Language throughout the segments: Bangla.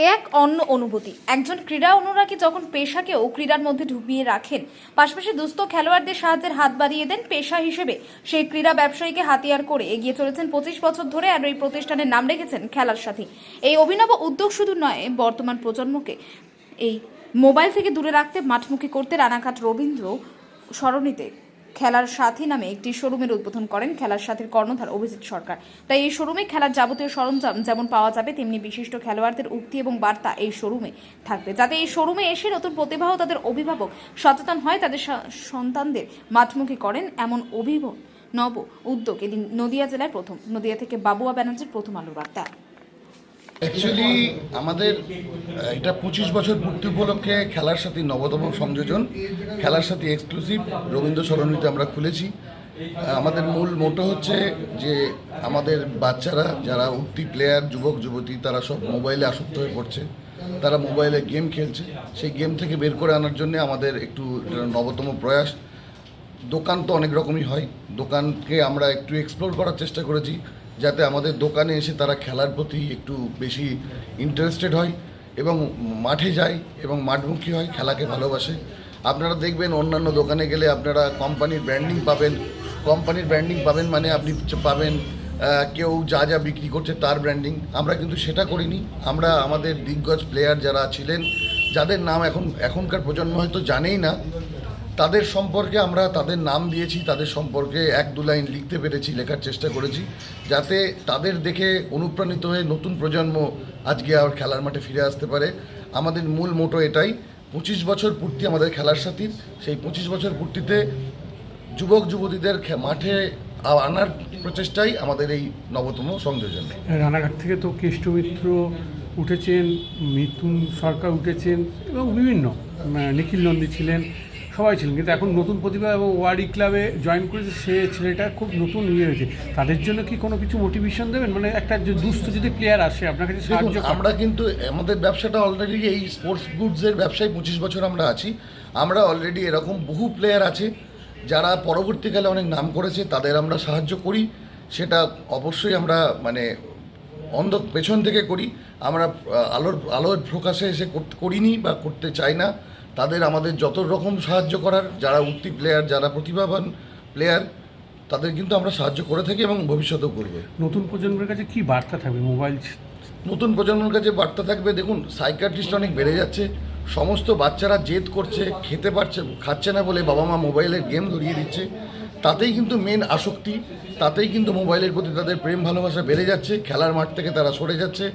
এক অন্য অনুভূতি। একজন ক্রীড়া অনুরাগী যখন পেশাকেও ক্রীড়ার মধ্যে ঢুকিয়ে রাখেন, পাশাপাশি দুস্থ খেলোয়াড়দের সাহায্যের হাত বাড়িয়ে দেন, পেশা হিসেবে সেই ক্রীড়া ব্যবসায়ীকে হাতিয়ার করে এগিয়ে চলেছেন 25 বছর ধরে। আর এই প্রতিষ্ঠানের নাম রেখেছেন খেলার সাথী। এই অভিনব উদ্যোগ শুধু নয়, বর্তমান প্রজন্মকে এই মোবাইল থেকে দূরে রাখতে, মাঠমুখী করতে রানাঘাট রবীন্দ্র সরণিতে খেলার সাথী নামে একটি শোরুমের উদ্বোধন করেন খেলার সাথীর কর্ণধার অভিজিৎ সরকার। তাই এই শোরুমে খেলার যাবতীয় সরঞ্জাম যেমন পাওয়া যাবে, তেমনি বিশিষ্ট খেলোয়াড়দের উক্তি এবং বার্তা এই শোরুমে থাকবে, যাতে এই শোরুমে এসে নতুন প্রতিভা ও তাদের অভিভাবক সচেতন হয়, তাদের সন্তানদের মাঠমুখী করেন। এমন নব উদ্যোগ এদিন নদিয়া জেলায় প্রথম। নদিয়া থেকে বাবুয়া ব্যানার্জির প্রথম আলোর বার্তা। অ্যাকচুয়ালি আমাদের এটা 25 বছর পূর্তি উপলক্ষে খেলার সাথী নবতম সংযোজন, খেলার সাথী এক্সক্লুসিভ রবীন্দ্র সরণিতে আমরা খুলেছি। আমাদের মূল মোটো হচ্ছে যে আমাদের বাচ্চারা যারা উঠতি প্লেয়ার, যুবক যুবতী, তারা সব মোবাইলে আসক্ত হয়ে পড়ছে, তারা মোবাইলে গেম খেলছে। সেই গেম থেকে বের করে আনার জন্য আমাদের একটু নবতম প্রয়াস। দোকান তো অনেক রকমই হয়, দোকানকে আমরা একটু এক্সপ্লোর করার চেষ্টা করেছি, যাতে আমাদের দোকানে এসে তারা খেলার প্রতি একটু বেশি ইন্টারেস্টেড হয় এবং মাঠে যায় এবং মাঠমুখী হয়, খেলাকে ভালোবাসে। আপনারা দেখবেন অন্যান্য দোকানে গেলে আপনারা কোম্পানির ব্র্যান্ডিং পাবেন, মানে আপনি পাবেন কেউ যা যা বিক্রি করছে তার ব্র্যান্ডিং। আমরা কিন্তু সেটা করিনি। আমরা আমাদের দিগ্গজ প্লেয়ার যারা ছিলেন, যাদের নাম এখনকার প্রজন্ম হয়তো জানেই না, তাদের সম্পর্কে আমরা তাদের নাম দিয়েছি, তাদের সম্পর্কে 1-2 লাইন লিখতে পেরেছি, লেখার চেষ্টা করেছি, যাতে তাদের দেখে অনুপ্রাণিত হয়ে নতুন প্রজন্ম আজকে আর খেলার মাঠে ফিরে আসতে পারে। আমাদের মূল মোটো এটাই। 25 বছর পূর্তি আমাদের খেলার সাথীর। সেই 25 বছর পূর্তিতে যুবক যুবতীদের মাঠে আনার প্রচেষ্টাই আমাদের এই নবতম সংযোজন। রানাঘাট থেকে তো কেষ্ট মিত্র উঠেছেন, মিথুন সরকার উঠেছেন এবং বিভিন্ন নিখিল নন্দী ছিলেন, সবাই ছিলেন, কিন্তু এখন নতুন প্রতিভা এবং ওয়ার্ডি ক্লাবে জয়েন করেছে, সে ছেলেটা খুব নতুন হয়েছে। তাদের জন্য কি কোনো কিছু মোটিভেশন দেবেন? মানে একটা যে দুস্থ যদি প্লেয়ার আসে আপনার কাছে সাহায্য। আমরা কিন্তু আমাদের ব্যবসাটা অলরেডি এই স্পোর্টস গুডসের ব্যবসায় 25 বছর আমরা আছি। আমরা অলরেডি এরকম বহু প্লেয়ার আছে যারা পরবর্তীকালে অনেক নাম করেছে, তাদের আমরা সাহায্য করি। সেটা অবশ্যই আমরা মানে পেছন থেকে করি। আমরা আলোর প্রকাশে এসে করিনি বা করতে চাই না। তাদের আমাদের যত রকম সাহায্য করার, যারা উঠতি প্লেয়ার, যারা প্রতিভাবান প্লেয়ার, তাদের কিন্তু আমরা সাহায্য করে থাকি এবং ভবিষ্যতেও করব। নতুন প্রজন্মের কাছে কি বার্তা থাকবে মোবাইল? নতুন প্রজন্মের কাছে বার্তা থাকবে, দেখুন সাইকিয়াট্রিস্ট অনেক বেড়ে যাচ্ছে। সমস্ত বাচ্চারা জেদ করছে, খাচ্ছে না বলে বাবা মা মোবাইলের গেম ধরিয়ে দিচ্ছে। তাতেই কিন্তু মেন আসক্তি, তাতেই কিন্তু মোবাইলের প্রতি তাদের প্রেম ভালোবাসা বেড়ে যাচ্ছে। খেলার মাঠ থেকে তারা সরে যাচ্ছে।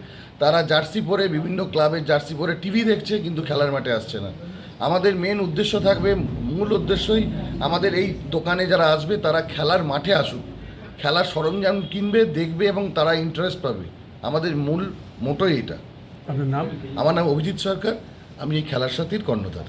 তারা জার্সি পরে, বিভিন্ন ক্লাবের জার্সি পরে টিভি দেখছে, কিন্তু খেলার মাঠে আসছে না। আমাদের মেন উদ্দেশ্য থাকবে, মূল উদ্দেশ্যই আমাদের এই দোকানে যারা আসবে তারা খেলার মাঠে আসুক, খেলার সরঞ্জাম কিনবে, দেখবে এবং তারা ইন্টারেস্ট পাবে। আমাদের মূল মোটোই এটা। আপনার নাম? আমার নাম অভিজিৎ সরকার, আমি এই খেলার সাথীর কর্ণধার।